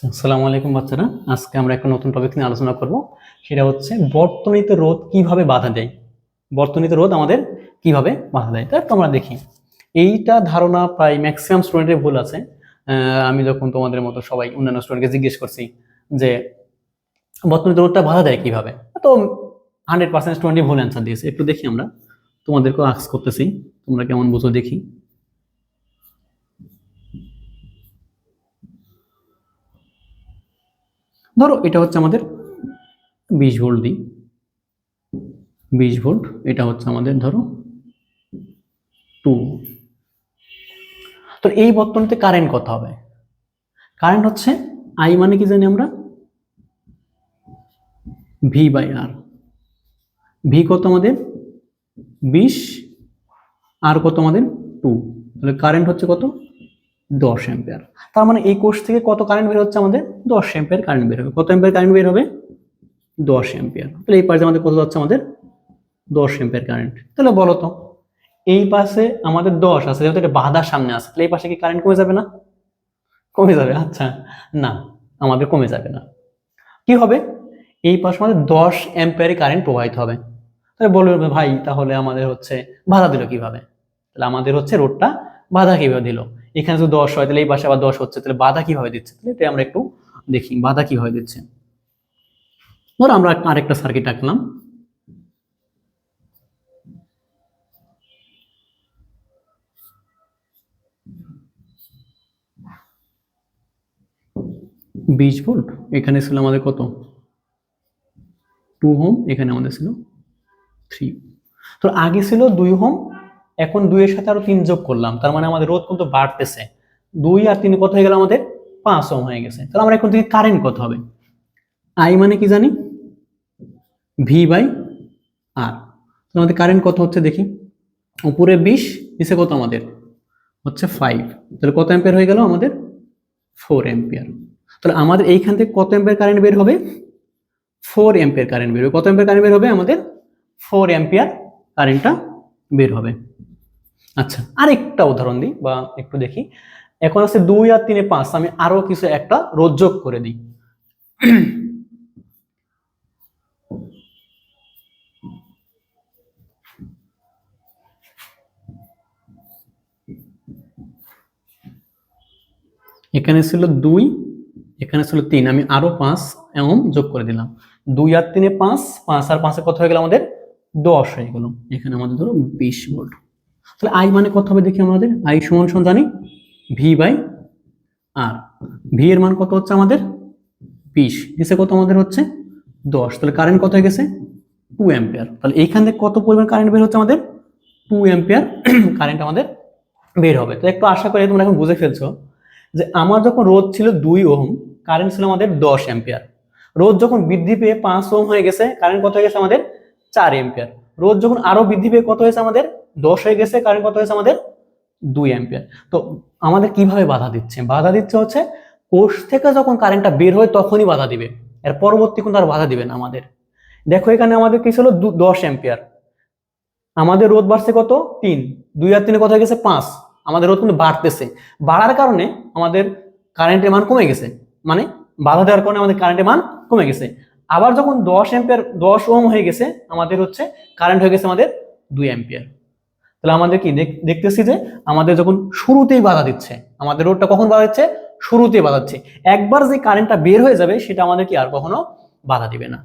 আসসালামু আলাইকুম বাচ্চারা, আজকে আমরা একটা নতুন টপিক নিয়ে আলোচনা করব। সেটা হচ্ছে বর্তনীতে রোধ কিভাবে বাধা দেয়। বর্তনীতে রোধ আমাদের কিভাবে বাধা দেয়, তাই তো আমরা দেখি। এইটা ধারণা প্রায় ম্যাক্সিমাম স্টুডেন্টের ভুল আছে। আমি যখন তোমাদের মতো সবাই অন্যান্য স্টুডেন্টকে জিজ্ঞেস করছি যে বর্তনীতে রোধটা বাধা দেয় কিভাবে, তো 100% স্টুডেন্টই ভুল অ্যান্সার দিয়েছে। একটু দেখি, আমরা তোমাদেরকেও আস্ক করতেছি, তোমরা কেমন বুঝো দেখি। ধরো এটা হচ্ছে আমাদের 20 ভোল্ট দিই, 20 ভোল্ট, এটা হচ্ছে আমাদের ধরো 2। তো এই বর্তনীতে কারেন্ট কত হবে? কারেন্ট হচ্ছে আই মানে কি জানি আমরা, ভি বাই আর। ভি কত আমাদের 20, আর কত আমাদের 2, তাহলে কারেন্ট হচ্ছে কত 10 অ্যাম্পিয়ার। তার মানে এই কোর্স থেকে কত কারেন্ট বের হচ্ছে আমাদের 10 অ্যাম্পিয়ার কারেন্ট বের হবে। কত অ্যাম্পিয়ার কারেন্ট বের হবে 10 অ্যাম্পিয়ার। তাহলে এই পাশে আমাদের কত যাচ্ছে আমাদের 10 অ্যাম্পিয়ার কারেন্ট। তাহলে বলো তো এই পাশে আমাদের 10 আছে, যেহেতু এটা বাধার সামনে আছে, তাহলে এই পাশে কি কারেন্ট কমে যাবে না? কমে যাবে। আচ্ছা, না, আমাদের কমে যাবে না। কি হবে, এই পাশে আমাদের 10 অ্যাম্পিয়ার কারেন্ট প্রবাহিত হবে। তাহলে বলবে ভাই তাহলে আমাদের হচ্ছে বাধা দিল কিভাবে? তাহলে আমাদের হচ্ছে রোডটা বাধা কিভাবে দিল? এখানে যদি 10 হয় তাহলে এই পাশে আবার 10 হচ্ছে, তাহলে বাধা কিভাবে দিচ্ছে? তাহলে এটা আমরা একটু দেখি বাধা কিভাবে দিচ্ছে। ধরো আমরা আরেকটা সার্কিট আঁকলাম। বিশ ভোল্ট, এখানে ছিল আমাদের কত 2 ওহম, এখানে আমাদের ছিল 3। তো আগে ছিল 2 ওহম, এখন 2 এর সাথে আরো 3 যোগ করলাম, তার মানে আমাদের রোধ কিন্তু বাড়তেছে। 2 আর 3 কত হয়ে গেল আমাদের 5 ওহম হয়ে গেছে। তাহলে আমরা এখন দেখি কারেন্ট কত হবে। আই মানে কি জানি ভি বাই আর। আমাদের কারেন্ট কত হচ্ছে দেখি, উপরে 20, নিচে কত আমাদের হচ্ছে 5, তাহলে কত অ্যাম্পিয়ার হয়ে গেল আমাদের 4 অ্যাম্পিয়ার। তাহলে আমাদের এইখান থেকে কত অ্যাম্পিয়ার কারেন্ট বের হবে 4 অ্যাম্পিয়ার কারেন্ট বের হবে। কত অ্যাম্পিয়ার কারেন্ট বের হবে আমাদের 4 অ্যাম্পিয়ার কারেন্টটা বের হবে। আচ্ছা, আরেকটা উদাহরণ দিই বা একটু দেখি। এখন আছে 2 আর 3 5, আমি আরো কিছু একটা রোধ যোগ করে দিই। এখানে ছিল 2, এখানে ছিল 3, আমি আরো 5 ওহম যোগ করে দিলাম। 2 আর 3 5, 5 আর 5 কত হয়ে গেল আমাদের 10 হয়ে গেল। এখানে আমাদের ধরো 20 ভোল্ট। তাহলে আই মানে কত হবে দেখি, আমাদের আই সমান সমান জানি ভি বাই আর। ভি এর মান কত হচ্ছে আমাদের 20, নিচে কত আমাদের হচ্ছে 10, তাহলে কারেন্ট কত হয়ে গেছে 2 অ্যাম্পিয়ার। তাহলে এইখান থেকে কত পরিমাণ কারেন্ট বের হচ্ছে আমাদের 2 অ্যাম্পিয়ার কারেন্ট আমাদের বের হবে। তো একটু আশা করি তোমরা এখন বুঝে ফেলছো যে আমার যখন রোধ ছিল 2 ওহম, কারেন্ট ছিল আমাদের 10 অ্যাম্পিয়ার। রোধ যখন বৃদ্ধি পেয়ে 5 ওহম হয়ে গেছে, কারেন্ট কত হয়ে গেছে আমাদের 4 অ্যাম্পিয়ার। রোধ যখন আরো বৃদ্ধি পেয়ে কত হয়েছে আমাদের 10 হয়ে গেছে, কারেন্ট কত হয়েছে আমাদের 2 অ্যাম্পিয়ার। তো আমাদের কিভাবে বাধা দিচ্ছে? বাধা দিচ্ছে হচ্ছে কোষ থেকে যখন কারেন্টটা বের হয় তখনই বাধা দিবে, এর পরবর্তী কিন্তু আর বাধা দিবে না আমাদের। দেখো এখানে আমাদের কি ছিল 10 অ্যাম্পিয়ার, আমাদের রোধ বাড়ছে কত 3, 2 আর 3 কত হয়ে গেছে 5, আমাদের রোধ কিন্তু বাড়তেছে। বাড়ার কারণে আমাদের কারেন্টের মান কমে গেছে, মানে বাধা দেওয়ার কারণে আমাদের কারেন্টের মান কমে গেছে। আবার যখন 10 অ্যাম্পিয়ার 10 ওহম হয়ে গেছে, আমাদের হচ্ছে কারেন্ট হয়ে গেছে আমাদের 2 অ্যাম্পিয়ার। তাহলে আমাদের কি দেখতেছি যে আমাদের যখন শুরুতেই বাধা দিচ্ছে, আমাদের রোধটা কখন বাধা দিচ্ছে শুরুতেই বাধা দিচ্ছে। একবার যে কারেন্টটা বের হয়ে যাবে সেটা আমাদের কি আর কখনো বাধা দিবে না।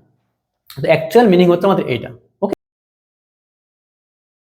তো অ্যাকচুয়াল মিনিং হচ্ছে আমাদের এইটা।